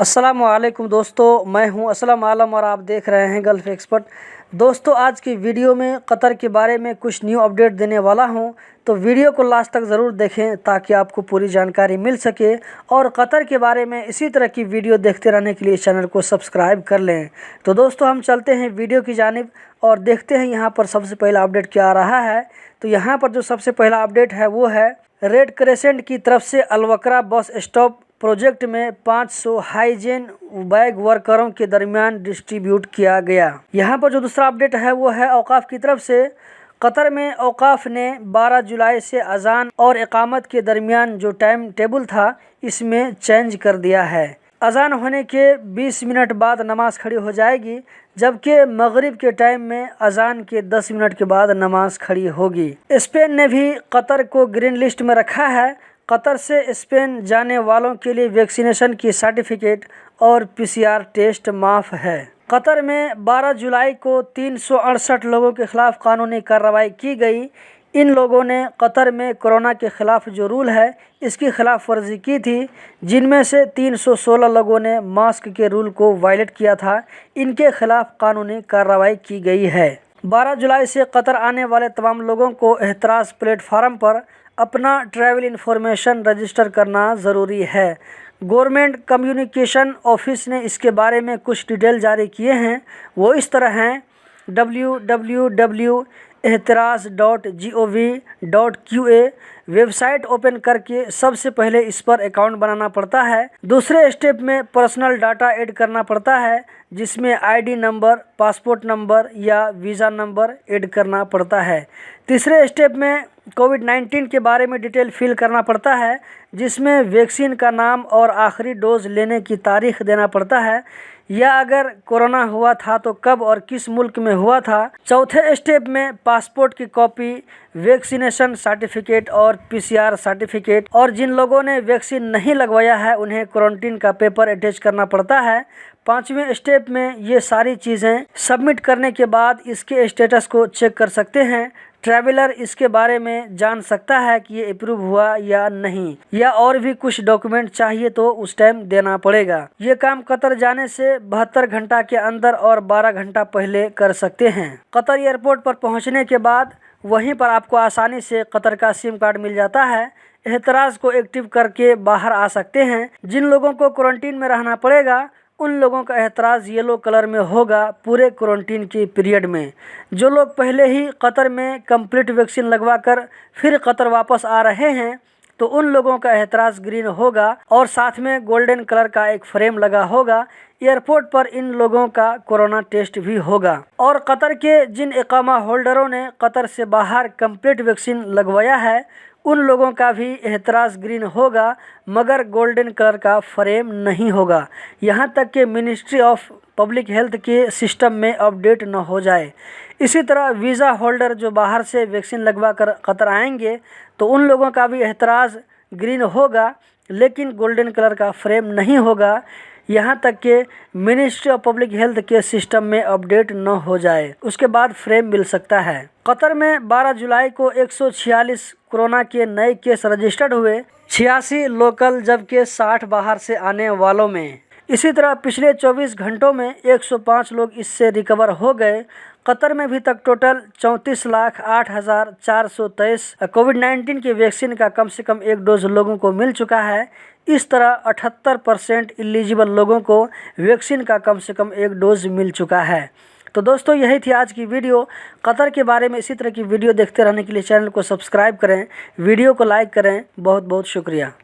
अस्सलामुअलैकुम दोस्तों, मैं हूं असलम आलम और आप देख रहे हैं गल्फ़ एक्सपर्ट। दोस्तों, आज की वीडियो में कतर के बारे में कुछ न्यू अपडेट देने वाला हूं, तो वीडियो को लास्ट तक ज़रूर देखें ताकि आपको पूरी जानकारी मिल सके। और कतर के बारे में इसी तरह की वीडियो देखते रहने के लिए चैनल को सब्सक्राइब कर लें। तो दोस्तों, हम चलते हैं वीडियो की जानिब और देखते हैं यहाँ पर सबसे पहला अपडेट क्या आ रहा है। तो यहाँ पर जो सबसे पहला अपडेट है वो है रेड क्रेसेंट की तरफ से अलवक्रा बस स्टॉप प्रोजेक्ट में 500 हाइजीन बैग वर्करों के दरमियान डिस्ट्रीब्यूट किया गया। यहाँ पर जो दूसरा अपडेट है वो है औकाफ की तरफ से। कतर में औकाफ ने 12 जुलाई से अजान और इकामत के दरमियान जो टाइम टेबल था इसमें चेंज कर दिया है। अजान होने के 20 मिनट बाद नमाज खड़ी हो जाएगी, जबकि मगरिब के टाइम में अजान के 10 मिनट के बाद नमाज खड़ी होगी। स्पेन ने भी कतर को ग्रीन लिस्ट में रखा है। कतर से स्पेन जाने वालों के लिए वैक्सीनेशन की सर्टिफिकेट और पीसीआर टेस्ट माफ़ है। कतर में 12 जुलाई को 368 लोगों के खिलाफ कानूनी कार्रवाई की गई। इन लोगों ने कतर में कोरोना के ख़िलाफ़ जो रूल है इसकी खिलाफ वर्जी की थी, जिनमें से 316 लोगों ने मास्क के रूल को वायलेट किया था। इनके खिलाफ कानूनी कार्रवाई की गई है। 12 जुलाई से कतर आने वाले तमाम लोगों को एहतराज प्लेटफार्म पर अपना ट्रैवल इन्फॉर्मेशन रजिस्टर करना ज़रूरी है। गवर्नमेंट कम्युनिकेशन ऑफिस ने इसके बारे में कुछ डिटेल जारी किए हैं। वो इस तरह हैं: www.ehtiraz.gov.qa वेबसाइट ओपन करके सबसे पहले इस पर अकाउंट बनाना पड़ता है। दूसरे स्टेप में पर्सनल डाटा ऐड करना पड़ता है, जिसमें आईडी नंबर, पासपोर्ट नंबर या वीज़ा नंबर ऐड करना पड़ता है। तीसरे स्टेप में कोविड-19 के बारे में डिटेल फिल करना पड़ता है, जिसमें वैक्सीन का नाम और आखिरी डोज लेने की तारीख देना पड़ता है, या अगर कोरोना हुआ था तो कब और किस मुल्क में हुआ था। चौथे स्टेप में पासपोर्ट की कॉपी, वैक्सीनेशन सर्टिफिकेट और पीसीआर सर्टिफिकेट, और जिन लोगों ने वैक्सीन नहीं लगवाया है उन्हें क्वारंटीन का पेपर अटैच करना पड़ता है। पाँचवें स्टेप में ये सारी चीज़ें सबमिट करने के बाद इसके स्टेटस को चेक कर सकते हैं। ट्रैवलर इसके बारे में जान सकता है कि ये अप्रूव हुआ या नहीं, या और भी कुछ डॉक्यूमेंट चाहिए तो उस टाइम देना पड़ेगा। ये काम कतर जाने से 72 घंटा के अंदर और 12 घंटा पहले कर सकते हैं। कतर एयरपोर्ट पर पहुंचने के बाद वहीं पर आपको आसानी से कतर का सिम कार्ड मिल जाता है। एहतराज को एक्टिव करके बाहर आ सकते हैं। जिन लोगों को क्वारंटीन में रहना पड़ेगा उन लोगों का एहतराज येलो कलर में होगा पूरे क्वारंटीन के पीरियड में। जो लोग पहले ही कतर में कंप्लीट वैक्सीन लगवाकर फिर कतर वापस आ रहे हैं तो उन लोगों का एहतराज ग्रीन होगा और साथ में गोल्डन कलर का एक फ्रेम लगा होगा। एयरपोर्ट पर इन लोगों का कोरोना टेस्ट भी होगा। और कतर के जिन इकामा होल्डरों ने कतर से बाहर कंप्लीट वैक्सीन लगवाया है उन लोगों का भी एहतराज ग्रीन होगा, मगर गोल्डन कलर का फ्रेम नहीं होगा, यहाँ तक कि मिनिस्ट्री ऑफ पब्लिक हेल्थ के सिस्टम में अपडेट न हो जाए। इसी तरह वीज़ा होल्डर जो बाहर से वैक्सीन लगवा कर कतर आएंगे तो उन लोगों का भी एहतराज ग्रीन होगा, लेकिन गोल्डन कलर का फ्रेम नहीं होगा, यहाँ तक कि मिनिस्ट्री ऑफ पब्लिक हेल्थ के सिस्टम में अपडेट न हो जाए, उसके बाद फ्रेम मिल सकता है। कतर में 12 जुलाई को 146 कोरोना के नए केस रजिस्टर्ड हुए, 86 लोकल जबकि 60 बाहर से आने वालों में। इसी तरह पिछले 24 घंटों में 105 लोग इससे रिकवर हो गए। कतर में भी तक टोटल 34,08,423 कोविड-19 की वैक्सीन का कम से कम एक डोज लोगों को मिल चुका है। इस तरह 78% एलिजिबल लोगों को वैक्सीन का कम से कम एक डोज मिल चुका है। तो दोस्तों, यही थी आज की वीडियो। कतर के बारे में इसी तरह की वीडियो देखते रहने के लिए चैनल को सब्सक्राइब करें, वीडियो को लाइक करें। बहुत बहुत शुक्रिया।